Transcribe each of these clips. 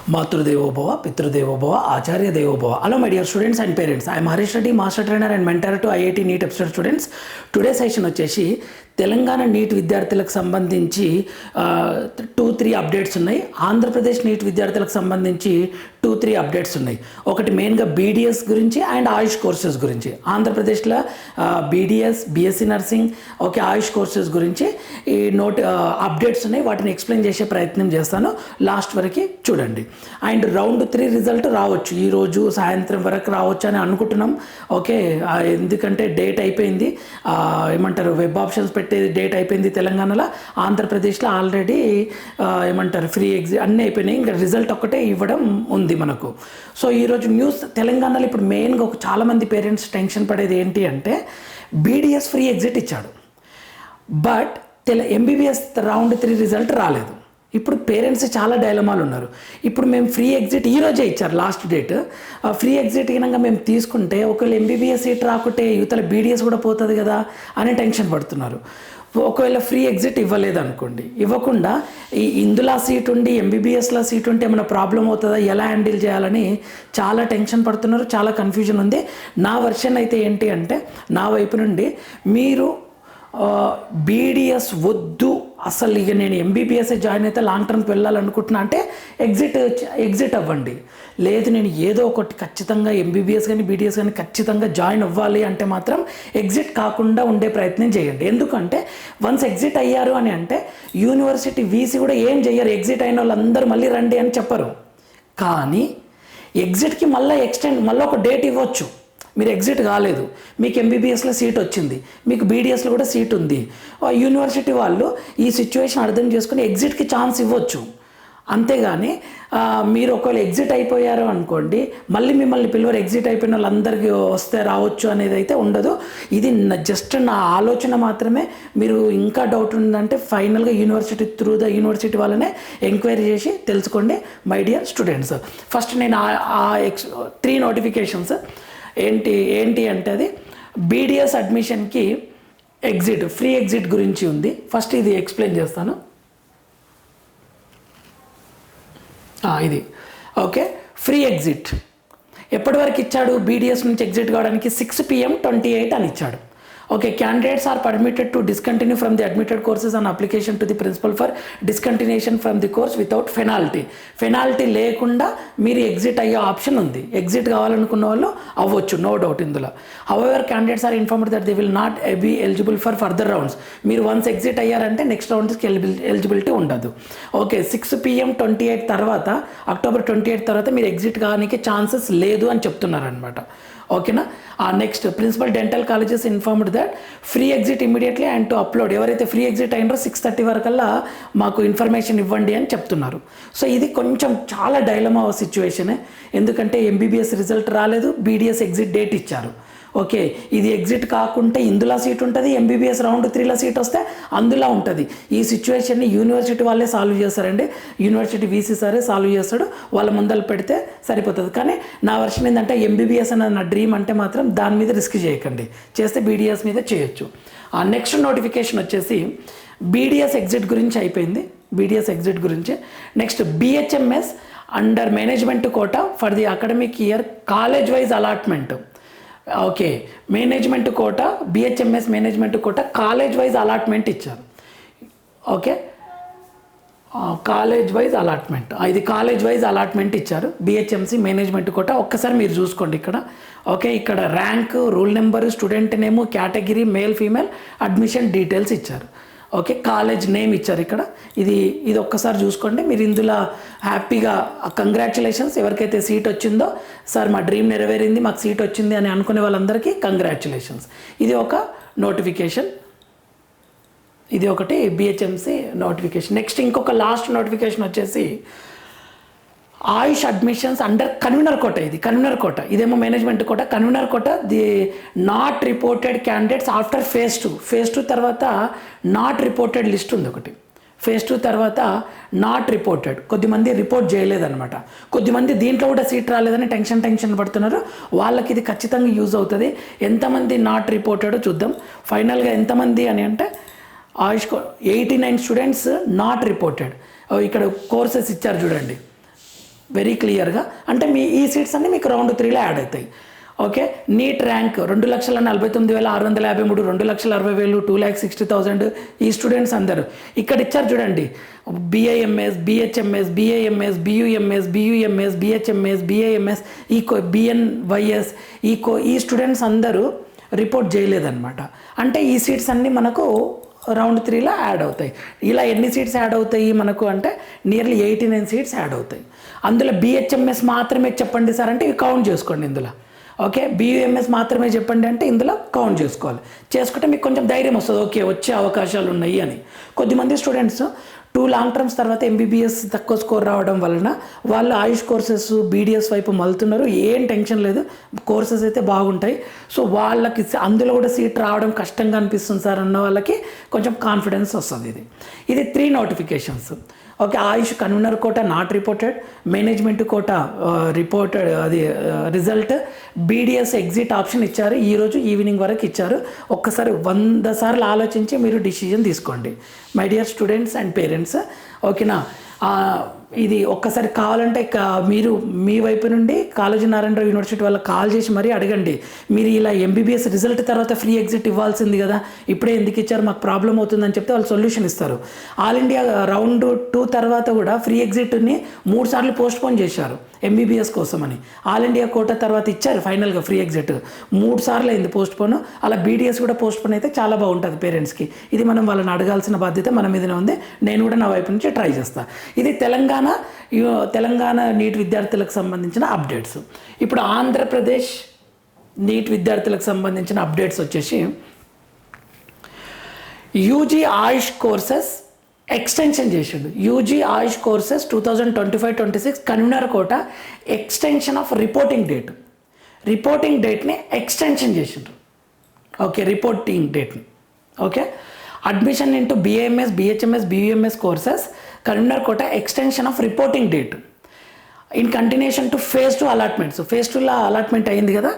Matrudevobhava, Pitrudevobhava, Acharya Devobhava. Hello, my dear students and parents. I am Harish Reddy, Master Trainer and Mentor to IIT NEET episode students. Today session వచ్చేసి Telangana neat విద్యార్థులకు సంబంధించి 2-3 updates ఉన్నాయి. Andhra Pradesh neat విద్యార్థులకు సంబంధించి 2-3 updates ఉన్నాయి. ఒకటి మెయిన్గా BDS గురించి అండ్ ఆయుష్ కోర్సెస్ గురించి. ఆంధ్రప్రదేశ్లో బీడిఎస్, బీఎస్సీ నర్సింగ్, ఓకే, ఆయుష్ కోర్సెస్ గురించి ఈ అప్డేట్స్ ఉన్నాయి. వాటిని ఎక్స్ప్లెయిన్ చేసే ప్రయత్నం చేస్తాను. లాస్ట్ వరకు చూడండి. అండ్ రౌండ్ 3 రిజల్ట్ రావచ్చు, ఈరోజు సాయంత్రం వరకు రావచ్చు అని అనుకుంటున్నాం. ఓకే, ఎందుకంటే డేట్ అయిపోయింది, ఏమంటారు, వెబ్ ఆప్షన్స్ పెట్టే డేట్ అయిపోయింది తెలంగాణలో. ఆంధ్రప్రదేశ్లో ఆల్రెడీ ఏమంటారు, ఫ్రీ ఎగ్జిట్ అన్నీ అయిపోయినాయి. ఇంకా రిజల్ట్ ఒక్కటే ఇవ్వడం ఉంది మనకు. సో ఈరోజు న్యూస్ తెలంగాణలో ఇప్పుడు మెయిన్గా చాలామంది పేరెంట్స్ టెన్షన్ పడేది ఏంటి అంటే, బీడిఎస్ ఫ్రీ ఎగ్జిట్ ఇచ్చాడు, బట్ ఎంబీబీఎస్ రౌండ్ 3 రిజల్ట్ రాలేదు. ఇప్పుడు పేరెంట్స్ చాలా డైలమాలు ఉన్నారు. ఇప్పుడు మేము ఫ్రీ ఎగ్జిట్ ఈరోజే ఇచ్చారు లాస్ట్ డేట్. ఫ్రీ ఎగ్జిట్ కనుక మేము తీసుకుంటే ఒకవేళ ఎంబీబీఎస్ సీట్ రాకుంటే యువతల బీడిఎస్ కూడా పోతుంది కదా అని టెన్షన్ పడుతున్నారు. ఒకవేళ ఫ్రీ ఎగ్జిట్ ఇవ్వలేదు అనుకోండి, ఇవ్వకుండా ఇందులో సీట్ ఉండి ఎంబీబీఎస్లో సీట్ ఉంటే ఏమైనా ప్రాబ్లం అవుతుందా, ఎలా హ్యాండిల్ చేయాలని చాలా టెన్షన్ పడుతున్నారు, చాలా కన్ఫ్యూజన్ ఉంది. నా వర్షన్ అయితే ఏంటి అంటే, నా వైపు నుండి మీరు బీడిఎస్ వద్దు, అసలు ఇక నేను ఎంబీబీఎస్ జాయిన్ అయితే లాంగ్ టర్మ్కి వెళ్ళాలనుకుంటున్నా అంటే ఎగ్జిట్ అవ్వండి. లేదు నేను ఏదో ఒకటి ఖచ్చితంగా ఎంబీబీఎస్ కానీ బీడిఎస్ కానీ ఖచ్చితంగా జాయిన్ అవ్వాలి అంటే మాత్రం ఎగ్జిట్ కాకుండా ఉండే ప్రయత్నం చేయండి. ఎందుకంటే వన్స్ ఎగ్జిట్ అయ్యారు అని అంటే యూనివర్సిటీ వీసీ కూడా ఏం చెయ్యరు. ఎగ్జిట్ అయిన వాళ్ళందరూ మళ్ళీ రండి అని చెప్పరు. కానీ ఎగ్జిట్కి మళ్ళీ ఒక డేట్ ఇవ్వచ్చు. మీరు ఎగ్జిట్ కాలేదు, మీకు ఎంబీబీఎస్లో సీట్ వచ్చింది, మీకు బీడిఎస్లో కూడా సీట్ ఉంది, యూనివర్సిటీ వాళ్ళు ఈ సిచ్యువేషన్ అర్థం చేసుకుని ఎగ్జిట్కి ఛాన్స్ ఇవ్వచ్చు. అంతేగాని మీరు ఒకవేళ ఎగ్జిట్ అయిపోయారు అనుకోండి, మళ్ళీ మిమ్మల్ని పిల్లలు ఎగ్జిట్ అయిపోయిన వాళ్ళందరికీ వస్తే రావచ్చు అనేది అయితే ఉండదు. ఇది జస్ట్ నా ఆలోచన మాత్రమే. మీరు ఇంకా డౌట్ ఉందంటే ఫైనల్గా యూనివర్సిటీ త్రూ ద యూనివర్సిటీ వాళ్ళనే ఎంక్వైరీ చేసి తెలుసుకోండి మై డియర్ స్టూడెంట్స్. ఫస్ట్ నేను 3 నోటిఫికేషన్స్ ఏంటి అంటే, అది బీడిఎస్ అడ్మిషన్కి ఎగ్జిట్, ఫ్రీ ఎగ్జిట్ గురించి ఉంది. ఫస్ట్ ఇది ఎక్స్ప్లెయిన్ చేస్తాను. ఇది ఓకే, ఫ్రీ ఎగ్జిట్ ఎప్పటి వరకు ఇచ్చాడు? బీడిఎస్ నుంచి ఎగ్జిట్ కావడానికి 6 PM 28 అని ఇచ్చాడు. Okay, candidates are permitted to discontinue from the admitted courses on application to the principal for discontinuation from the course without penalty లేకుండా మీరు ఎగ్జిట్ అయ్యే ఆప్షన్ ఉంది. ఎగ్జిట్ కావాలనుకున్న వాళ్ళు అవ్వచ్చు, నో డౌట్ ఇందులో. However candidates are informed that they will not be eligible for further rounds. మీరు once exit అయ్యారంటే నెక్స్ట్ రౌండ్స్కి ఎలిజిబిలిటీ ఉండదు. ఓకే, 6 PM 28 తర్వాత, అక్టోబర్ 28 తర్వాత మీరు ఎగ్జిట్ కావడానికి ఛాన్సెస్ లేదు అని చెప్తున్నారనమాట. ఓకేనా. Next, principal dental colleges informed that free exit immediately and to upload. ఎవరైతే ఫ్రీ ఎగ్జిట్ అయినారో 6:30 వరకల్లా మాకు ఇన్ఫర్మేషన్ ఇవ్వండి అని చెప్తున్నారు. సో ఇది కొంచెం చాలా డైలమా సిచ్యువేషనే. ఎందుకంటే ఎంబీబీఎస్ రిజల్ట్ రాలేదు, బీడిఎస్ ఎగ్జిట్ డేట్ ఇచ్చారు. ఓకే, ఇది ఎగ్జిట్ కాకుంటే ఇందులో సీట్ ఉంటుంది, ఎంబీబీఎస్ రౌండ్ 3లో సీట్ వస్తే అందులో ఉంటుంది. ఈ సిచ్యువేషన్ని యూనివర్సిటీ వాళ్ళే సాల్వ్ చేస్తారండి. యూనివర్సిటీ వీసీ సరే సాల్వ్ చేస్తాడు, వాళ్ళ ముందలు పెడితే సరిపోతుంది. కానీ నా వర్షన్ ఏంటంటే, ఎంబీబీఎస్ అన్నది నా డ్రీమ్ అంటే మాత్రం దాని మీద రిస్క్ చేయకండి, చేస్తే బీడిఎస్ మీద చేయొచ్చు. నెక్స్ట్ నోటిఫికేషన్ వచ్చేసి బీడిఎస్ ఎగ్జిట్ గురించి అయిపోయింది, బీడిఎస్ ఎగ్జిట్ గురించి. Next, BHMS under management quota for the academic year college wise allotment. Okay, management quota, BHMS management quota college wise allotment ఇచ్చారు. ఓకే, కాలేజ్ వైజ్ అలాట్మెంట్, ఇది college wise allotment ఇచ్చారు. BHMC management quota ఒక్కసారి మీరు చూసుకోండి ఇక్కడ. Okay, ఇక్కడ rank, rule number, student నేము, category, male female, admission details ఇచ్చారు. Okay, college name ఇచ్చారు ఇక్కడ. ఇది ఒక్కసారి చూసుకోండి. మీరు ఇందులో హ్యాపీగా కంగ్రాచులేషన్స్. ఎవరికైతే సీట్ వచ్చిందో, సార్ మా డ్రీమ్ నెరవేరింది, మాకు సీట్ వచ్చింది అని అనుకునే వాళ్ళందరికీ కంగ్రాచులేషన్స్. ఇది ఒక నోటిఫికేషన్, ఇది ఒకటి బిహెచ్ఎంసి నోటిఫికేషన్. నెక్స్ట్ ఇంకొక లాస్ట్ నోటిఫికేషన్ వచ్చేసి Ayush admissions under convener quota. ఇది కన్వీనర్ కోట, ఇదేమో management quota. Convener quota the not reported candidates after phase 2 తర్వాత నాట్ రిపోర్టెడ్ లిస్ట్ ఉంది ఒకటి. ఫేజ్ 2 తర్వాత నాట్ రిపోర్టెడ్, కొద్దిమంది రిపోర్ట్ చేయలేదన్నమాట. కొద్దిమంది దీంట్లో కూడా సీట్ రాలేదని టెన్షన్ పడుతున్నారు. వాళ్ళకి ఇది ఖచ్చితంగా యూజ్ అవుతుంది. ఎంతమంది నాట్ రిపోర్టెడ్ చూద్దాం. ఫైనల్గా ఎంతమంది అని అంటే, ఆయుష్ 89 స్టూడెంట్స్ నాట్ రిపోర్టెడ్. ఇక్కడ కోర్సెస్ ఇచ్చారు చూడండి. వెరీ క్లియర్గా. అంటే మీ ఈ సీట్స్ అన్నీ మీకు రౌండ్ 3లో యాడ్ అవుతాయి. ఓకే, నీట్ ర్యాంక్ 2,49,653, 2,60,000, 2,60,000 ఈ స్టూడెంట్స్ అందరూ ఇక్కడ ఇచ్చారు చూడండి. BIMS, BHMS, BAMS, BUMS, BUMS, BHMS, BAMS, BNYS ఈ స్టూడెంట్స్ అందరూ రిపోర్ట్ చేయలేదన్నమాట. అంటే ఈ సీట్స్ అన్నీ మనకు రౌండ్ 3లో యాడ్ అవుతాయి. ఇలా ఎన్ని సీట్స్ యాడ్ అవుతాయి మనకు అంటే నియర్లీ 89 సీట్స్ యాడ్ అవుతాయి. అందులో BHMS మాత్రమే చెప్పండి సార్ అంటే ఇవి కౌంట్ చేసుకోండి ఇందులో. ఓకే, BUMS మాత్రమే చెప్పండి అంటే ఇందులో కౌంట్ చేసుకోవాలి. చేసుకుంటే మీకు కొంచెం ధైర్యం వస్తుంది, ఓకే వచ్చే అవకాశాలు ఉన్నాయి అని. కొద్దిమంది స్టూడెంట్స్ 2 లాంగ్ టర్మ్స్ తర్వాత MBBS తక్కువ స్కోర్ రావడం వలన వాళ్ళు ఆయుష్ కోర్సెస్ BDS వైపు మలుతున్నారు. ఏం టెన్షన్ లేదు, కోర్సెస్ అయితే బాగుంటాయి. సో వాళ్ళకి అందులో కూడా సీట్ రావడం కష్టంగా అనిపిస్తుంది సార్ అన్న వాళ్ళకి కొంచెం కాన్ఫిడెన్స్ వస్తుంది. ఇది 3 notifications. Okay, Ayush convener quota not reported, management quota reported, అది రిజల్ట్. BDS ఎగ్జిట్ ఆప్షన్ ఇచ్చారు, ఈరోజు ఈవినింగ్ వరకు ఇచ్చారు. ఒక్కసారి 100 సార్లు ఆలోచించి మీరు డిసిజన్ తీసుకోండి my dear students and parents. ఓకేనా, ఇది ఒక్కసారి కావాలంటే మీరు మీ వైపు నుండి కాళోజీ నారాయణరావు యూనివర్సిటీ వాళ్ళకి కాల్ చేసి మరీ అడగండి. మీరు ఇలా MBBS రిజల్ట్ తర్వాత ఫ్రీ ఎగ్జిట్ ఇవ్వాల్సింది కదా, ఇప్పుడే ఎందుకు ఇచ్చారు, మాకు ప్రాబ్లం అవుతుందని చెప్తే వాళ్ళు సొల్యూషన్ ఇస్తారు. ఆల్ ఇండియా రౌండ్ 2 తర్వాత కూడా ఫ్రీ ఎగ్జిట్ని 3 సార్లు పోస్ట్పోన్ చేశారు MBBS కోసమని. ఆల్ ఇండియా కోటా తర్వాత ఇచ్చారు ఫైనల్గా ఫ్రీ ఎగ్జిట్, 3 సార్లు అయింది పోస్ట్పోన్. అలా BDS కూడా పోస్ట్పోన్ అయితే చాలా బాగుంటుంది పేరెంట్స్కి. ఇది మనం వాళ్ళని అడగాల్సిన బాధ్యత మన మీదనే ఉంది. నేను కూడా నా వైపు నుంచి ట్రై చేస్తాను. ఇది తెలంగాణ నీట్ విద్యార్థులకు సంబంధించిన అప్డేట్స్. ఇప్పుడు ఆంధ్రప్రదేశ్ నీట్ విద్యార్థులకు సంబంధించిన అప్డేట్స్ వచ్చేసి యూజీ ఆయుష్ కోర్సెస్ ఎక్స్టెన్షన్ చేసిండు. UG AYUSH courses 2025-26 convener quota extension of reporting డేట్ని ఎక్స్టెన్షన్ చేసిండ్రు. ఓకే, రిపోర్టింగ్ డేట్ని. Okay, admission into BAMS, BHMS, BUMS courses convener quota extension of reporting date in continuation to phase 2 allotments. phase 2లో allotment అయింది కదా.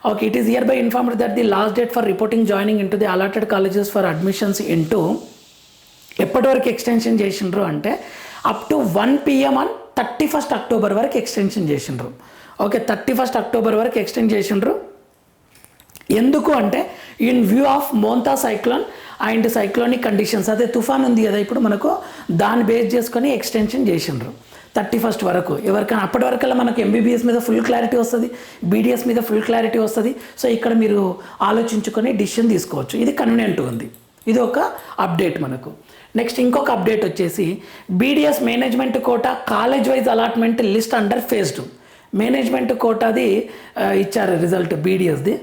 Okay, it is hereby informed that the last date for reporting joining into the allotted colleges for admissions into ఎప్పటి వరకు extension చేసిండ్రు అంటే up to 1 PM on 31 October వరకు extension చేసిండ్రు. Okay, 31 October వరకు ఎక్స్టెండ్ చేసిండ్రు. ఎందుకు అంటే in view of Montha cyclone and cyclonic conditions, అదే తుఫాన్ ఉంది కదా ఇప్పుడు మనకు, దాన్ని బేస్ చేసుకొని ఎక్స్టెన్షన్ చేసిండ్రు 31 వరకు. ఎవరికైనా అప్పటి వరకల్లా మనకు MBBS మీద ఫుల్ క్లారిటీ వస్తుంది, BDS మీద ఫుల్ క్లారిటీ వస్తుంది. సో ఇక్కడ మీరు ఆలోచించుకొని డిసిషన్ తీసుకోవచ్చు. ఇది కన్వీనియంట్ ఉంది. ఇది ఒక అప్డేట్ మనకు. నెక్స్ట్ ఇంకొక అప్డేట్ వచ్చేసి BDS management quota college wise allotment list under phase 2. Management కోటాది ఇచ్చారు రిజల్ట్, BDSది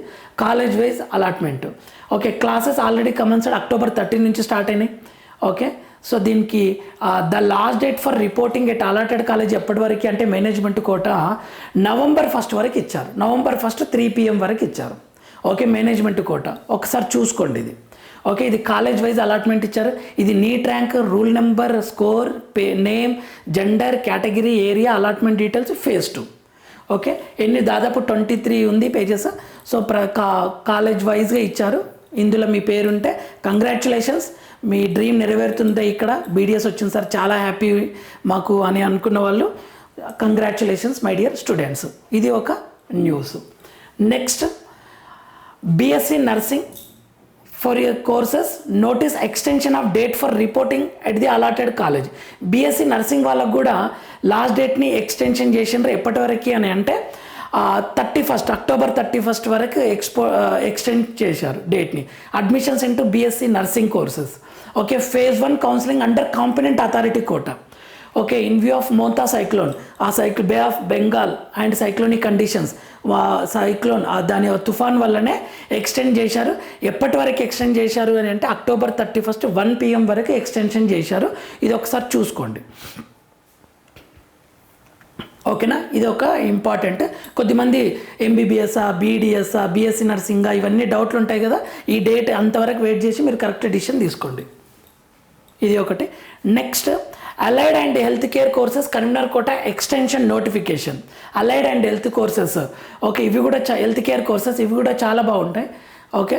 college wise allotment. Okay, classes already commenced October 13 నుంచి స్టార్ట్ అయినాయి. ఓకే, సో దీనికి the last date for reporting at allotted college ఎప్పటి వరకు అంటే మేనేజ్మెంట్ కోటా November 1 వరకు ఇచ్చారు. November 1 3 PM వరకు ఇచ్చారు. ఓకే, మేనేజ్మెంట్ కోటా ఒకసారి చూసుకోండి ఇది. ఓకే, ఇది కాలేజ్ వైజ్ అలాట్మెంట్ ఇచ్చారు. ఇది NEET rank, rule number, score, name, gender, category, area, allotment details phase 2. Okay, దాదాపు 23 ఉంది పేజెస్. సో కాలేజ్ వైజ్గా ఇచ్చారు. ఇందులో మీ పేరుంటే కంగ్రాచులేషన్స్, మీ డ్రీమ్ నెరవేరుతుంటే ఇక్కడ BDS వచ్చింది సార్ చాలా హ్యాపీ మాకు అని అనుకున్న వాళ్ళు కంగ్రాచులేషన్స్ మై డియర్ స్టూడెంట్స్. ఇది ఒక news. Next BSc nursing for your courses notice extension of date for reporting at the allotted college. BSc nursing వాళ్ళకు కూడా లాస్ట్ డేట్ని ఎక్స్టెన్షన్ చేసిండ్రు. ఎప్పటి వరకు అని అంటే 31 October 31 వరకు ఎక్స్టెండ్ చేశారు డేట్ని. Admissions into BSc nursing courses. Okay, phase 1 counselling under competent authority quota. Okay, in view of Montha cyclone, Bay of Bengal and cyclonic conditions, cyclone దాని తుఫాన్ వల్లనే ఎక్స్టెండ్ చేశారు. ఎప్పటి వరకు ఎక్స్టెండ్ చేశారు అని అంటే October 31 1 PM వరకు ఎక్స్టెన్షన్ చేశారు. ఇది ఒకసారి చూసుకోండి. ఓకేనా, ఇది ఒక ఇంపార్టెంట్. కొద్దిమంది MBBS, BDS, BSc నర్సింగ్ ఇవన్నీ డౌట్లు ఉంటాయి కదా, ఈ డేట్ అంతవరకు వెయిట్ చేసి మీరు కరెక్ట్ డిసిషన్ తీసుకోండి. ఇది ఒకటి. Next allied and health care courses convener quota extension notification. Allied and health courses, okay, ఇవి కూడా హెల్త్ కేర్ కోర్సెస్ ఇవి కూడా చాలా బాగుంటాయి. Okay,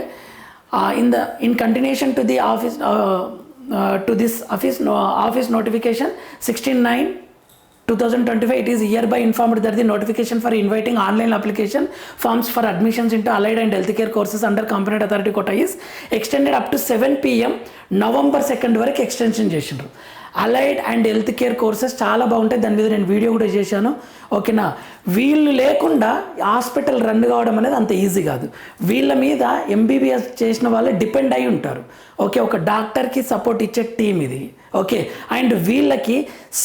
in continuation to the office to this office notification 16/9 2025, it is hereby informed that the notification for inviting online application forms for admissions into allied and healthcare courses under competent authority quota is extended up to 7 PM November 2nd వరకు extension చేసిండ్రు. Allied and health care courses చాలా బాగుంటాయి, దాని మీద నేను video కూడా చేశాను. ఓకేనా, వీళ్ళు లేకుండా హాస్పిటల్ రన్ కావడం అనేది అంత ఈజీ కాదు. వీళ్ళ మీద ఎంబీబీఎస్ చేసిన వాళ్ళే డిపెండ్ అయి ఉంటారు. ఓకే, ఒక డాక్టర్కి సపోర్ట్ ఇచ్చే టీం ఇది. ఓకే, అండ్ వీళ్ళకి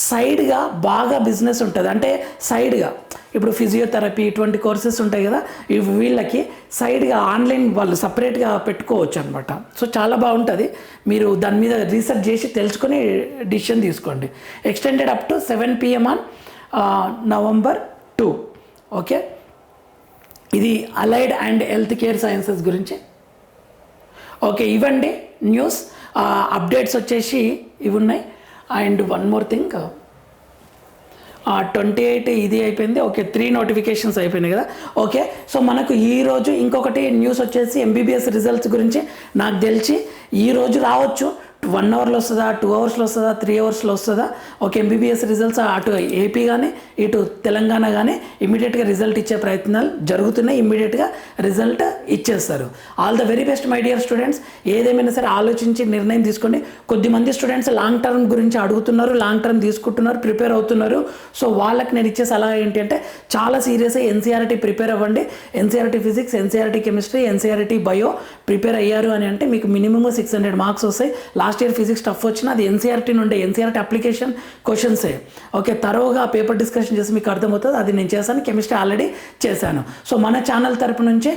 సైడ్గా బాగా బిజినెస్ ఉంటుంది. అంటే సైడ్గా ఇప్పుడు ఫిజియోథెరపీ ఇటువంటి కోర్సెస్ ఉంటాయి కదా, ఇవి వీళ్ళకి సైడ్గా ఆన్లైన్ వాళ్ళు సపరేట్గా పెట్టుకోవచ్చు అనమాట. సో చాలా బాగుంటుంది, మీరు దాని మీద రీసెర్చ్ చేసి తెలుసుకొని డిసిషన్ తీసుకోండి. Extended up to 7 PM on November 2. Okay, ఇది allied and health care sciences గురించి. ఓకే, ఇవ్వండి న్యూస్ అప్డేట్స్ వచ్చేసి ఇవి ఉన్నాయి. అండ్ వన్ మోర్ థింగ్, 28 ఇది అయిపోయింది. ఓకే, 3 నోటిఫికేషన్స్ అయిపోయినాయి కదా. ఓకే, సో మనకు ఈరోజు ఇంకొకటి న్యూస్ వచ్చేసి ఎంబీబీఎస్ రిజల్ట్స్ గురించి. నాకు తెలిసి ఈరోజు రావచ్చు, 1 అవర్లో వస్తుందా, 2 అవర్స్లో వస్తుందా, 3 అవర్స్లో వస్తుందా. ఓకే, ఎంబీబీఎస్ రిజల్ట్స్ అటు ఏపీ కానీ ఇటు తెలంగాణ కానీ ఇమీడియట్గా రిజల్ట్ ఇచ్చే ప్రయత్నాలు జరుగుతున్నాయి. ఇమ్మీడియట్గా రిజల్ట్ ఇచ్చేస్తారు. All the very best my dear students. ఏదేమైనా సరే ఆలోచించి నిర్ణయం తీసుకోండి. కొద్దిమంది స్టూడెంట్స్ లాంగ్ టర్మ్ గురించి అడుగుతున్నారు, లాంగ్ టర్మ్ తీసుకుంటున్నారు, ప్రిపేర్ అవుతున్నారు. సో వాళ్ళకి నేను ఇచ్చే సలహా ఏంటి అంటే చాలా సీరియస్గా ఎన్సీఆర్టీ ప్రిపేర్ అవ్వండి. NCERT physics, NCERT chemistry, NCERT bio prepare అయ్యారు అని అంటే మీకు మినిమమ్ 600 మార్క్స్ వస్తాయి. లాస్ట్ ఇయర్ ఫిజిక్స్ టఫ్ వచ్చినా అది ఎన్సీఆర్టీ నుండి ఎన్సీఆర్టీ అప్లికేషన్ క్వశ్చన్సే. ఓకే, తరోగా పేపర్ డిస్కషన్ చేసి మీకు అర్థమవుతుంది. అది నేను చేశాను, కెమిస్ట్రీ ఆల్రెడీ చేశాను. సో మన ఛానల్ తరపు నుంచి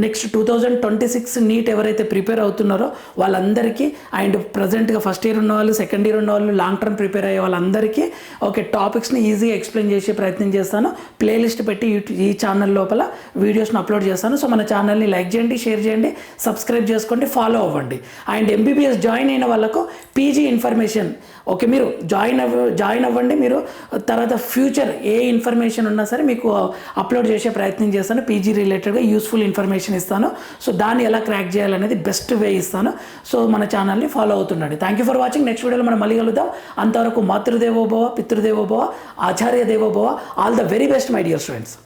నెక్స్ట్ 2026 నీట్ ఎవరైతే ప్రిపేర్ అవుతున్నారో వాళ్ళందరికీ, అండ్ ప్రజెంట్గా ఫస్ట్ ఇయర్ ఉన్న వాళ్ళు, సెకండ్ ఇయర్ ఉన్న వాళ్ళు, లాంగ్ టర్మ్ ప్రిపేర్ అయ్యే వాళ్ళందరికీ ఓకే టాపిక్స్ని ఈజీగా ఎక్స్ప్లెయిన్ చేసే ప్రయత్నం చేస్తాను. ప్లేలిస్ట్ పెట్టి ఈ ఛానల్ లోపల వీడియోస్ని అప్లోడ్ చేస్తాను. సో మన ఛానల్ని లైక్ చేయండి, షేర్ చేయండి, సబ్స్క్రైబ్ చేసుకోండి, ఫాలో అవ్వండి. అండ్ ఎంబీబీఎస్ జాయిన్ అయిన వాళ్ళకు పీజీ ఇన్ఫర్మేషన్ ఓకే మీరు జాయిన్ అవ్వండి. మీరు తర్వాత ఫ్యూచర్ ఏ ఇన్ఫర్మేషన్ ఉన్నా సరే మీకు అప్లోడ్ చేసే ప్రయత్నం చేస్తాను. పీజీ రిలేటెడ్గా యూస్ఫుల్ ఇన్ఫర్మేషన్ ఇస్తాను. సో దాన్ని ఎలా క్రాక్ చేయాలనేది బెస్ట్ వే ఇస్తాను. సో మన ఛానల్ని ఫాలో అవుతుండండి. Thank you for watching. Next వీడియోలో మనం మళ్ళీ కలుద్దాం. అంతవరకు మాతృదేవోభవ, పితృదేవోభవ, ఆచార్య దేవోభవ. All the very best my dear students.